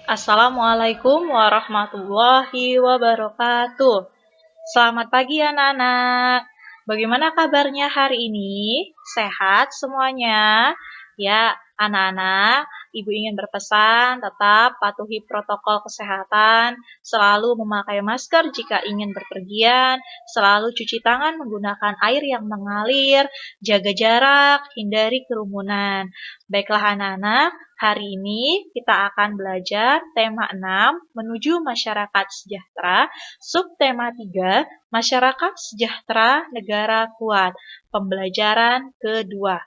Assalamualaikum warahmatullahi wabarakatuh. Selamat pagi anak-anak. Bagaimana kabarnya hari ini? Sehat semuanya? Ya, anak-anak, Ibu ingin berpesan tetap patuhi protokol kesehatan, selalu memakai masker jika ingin berpergian, selalu cuci tangan menggunakan air yang mengalir, jaga jarak, hindari kerumunan. Baiklah anak-anak, hari ini kita akan belajar tema 6 menuju masyarakat sejahtera, subtema 3 masyarakat sejahtera negara kuat. Pembelajaran kedua.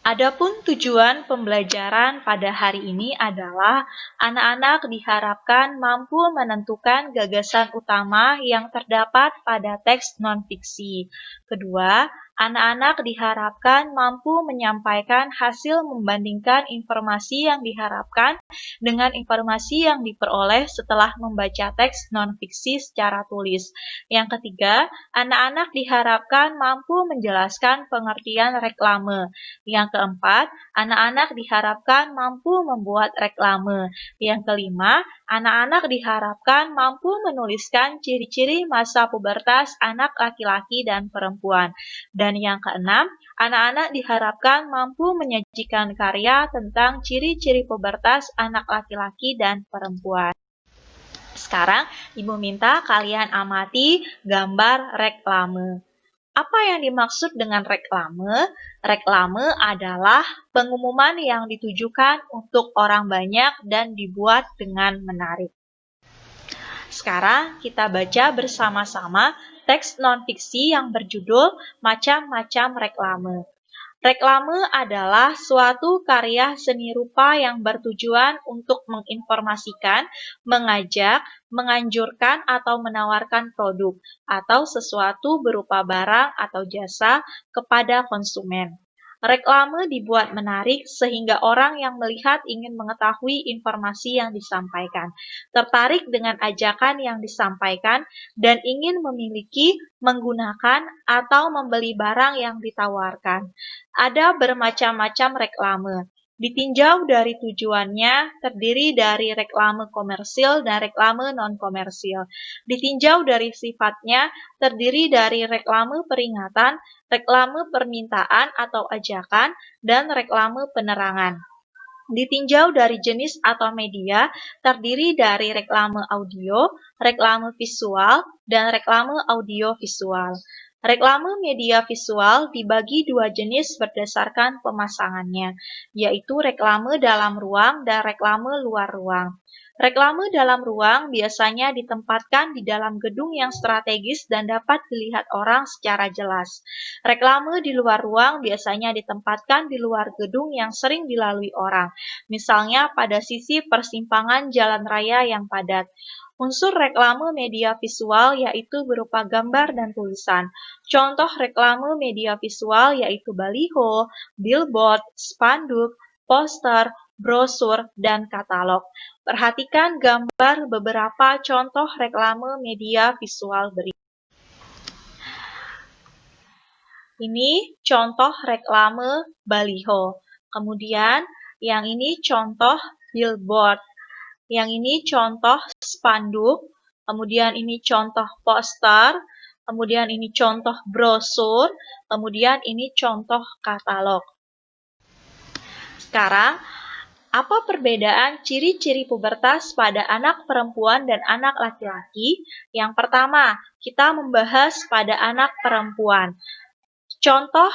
Adapun tujuan pembelajaran pada hari ini adalah anak-anak diharapkan mampu menentukan gagasan utama yang terdapat pada teks non-fiksi. Kedua, anak-anak diharapkan mampu menyampaikan hasil membandingkan informasi yang diharapkan dengan informasi yang diperoleh setelah membaca teks non-fiksi secara tulis. Yang ketiga, anak-anak diharapkan mampu menjelaskan pengertian reklame. Yang keempat, anak-anak diharapkan mampu membuat reklame. Yang kelima, anak-anak diharapkan mampu menuliskan ciri-ciri masa pubertas anak laki-laki dan perempuan. Dan yang keenam, anak-anak diharapkan mampu menyajikan karya tentang ciri-ciri pubertas anak laki-laki dan perempuan. Sekarang, Ibu minta kalian amati gambar reklame. Apa yang dimaksud dengan reklame? Reklame adalah pengumuman yang ditujukan untuk orang banyak dan dibuat dengan menarik. Sekarang kita baca bersama-sama teks non-fiksi yang berjudul Macam-macam Reklame. Reklame adalah suatu karya seni rupa yang bertujuan untuk menginformasikan, mengajak, menganjurkan atau menawarkan produk atau sesuatu berupa barang atau jasa kepada konsumen. Reklame dibuat menarik sehingga orang yang melihat ingin mengetahui informasi yang disampaikan, tertarik dengan ajakan yang disampaikan, dan ingin memiliki, menggunakan, atau membeli barang yang ditawarkan. Ada bermacam-macam reklame. Ditinjau dari tujuannya, terdiri dari reklame komersil dan reklame non-komersil. Ditinjau dari sifatnya, terdiri dari reklame peringatan, reklame permintaan atau ajakan, dan reklame penerangan. Ditinjau dari jenis atau media, terdiri dari reklame audio, reklame visual, dan reklame audio-visual. Reklame media visual dibagi dua jenis berdasarkan pemasangannya, yaitu reklame dalam ruang dan reklame luar ruang. Reklame dalam ruang biasanya ditempatkan di dalam gedung yang strategis dan dapat dilihat orang secara jelas. Reklame di luar ruang biasanya ditempatkan di luar gedung yang sering dilalui orang, misalnya pada sisi persimpangan jalan raya yang padat. Unsur reklame media visual yaitu berupa gambar dan tulisan. Contoh reklame media visual yaitu baliho, billboard, spanduk, poster, brosur, dan katalog. Perhatikan gambar beberapa contoh reklame media visual berikut. Ini contoh reklame baliho. Kemudian yang ini contoh billboard. Yang ini contoh spanduk. Kemudian ini contoh poster. Kemudian ini contoh brosur. Kemudian ini contoh katalog. Sekarang, apa perbedaan ciri-ciri pubertas pada anak perempuan dan anak laki-laki? Yang pertama, kita membahas pada anak perempuan. Contoh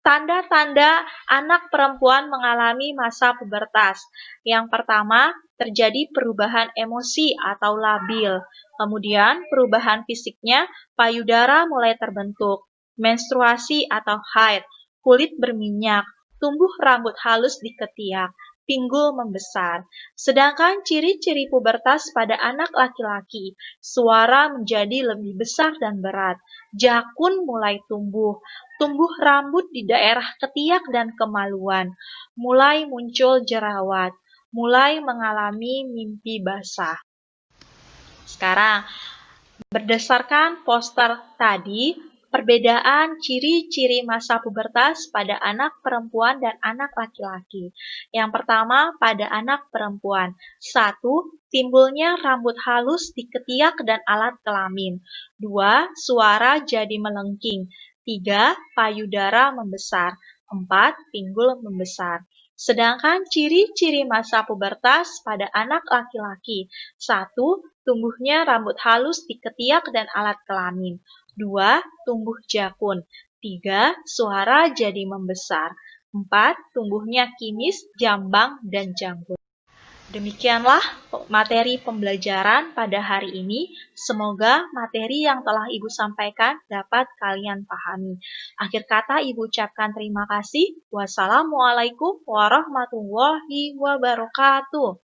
tanda-tanda anak perempuan mengalami masa pubertas. Yang pertama, terjadi perubahan emosi atau labil. Kemudian, perubahan fisiknya, payudara mulai terbentuk, menstruasi atau haid, kulit berminyak, tumbuh rambut halus di ketiak, pinggul membesar. Sedangkan ciri-ciri pubertas pada anak laki-laki, suara menjadi lebih besar dan berat, jakun mulai tumbuh rambut di daerah ketiak dan kemaluan, mulai muncul jerawat, mulai mengalami mimpi basah. Sekarang, berdasarkan poster tadi, Perbedaan ciri-ciri masa pubertas pada anak perempuan dan anak laki-laki. Yang pertama, pada anak perempuan. 1. Timbulnya rambut halus di ketiak dan alat kelamin. 2. Suara jadi melengking. 3. Payudara membesar. 4. Pinggul membesar. Sedangkan ciri-ciri masa pubertas pada anak laki-laki. 1. Tumbuhnya rambut halus di ketiak dan alat kelamin. 2. Tumbuh jakun. 3. Suara jadi membesar. 4. Tumbuhnya kimis, jambang, dan janggut. Demikianlah materi pembelajaran pada hari ini. Semoga materi yang telah Ibu sampaikan dapat kalian pahami. Akhir kata Ibu ucapkan terima kasih. Wassalamualaikum warahmatullahi wabarakatuh.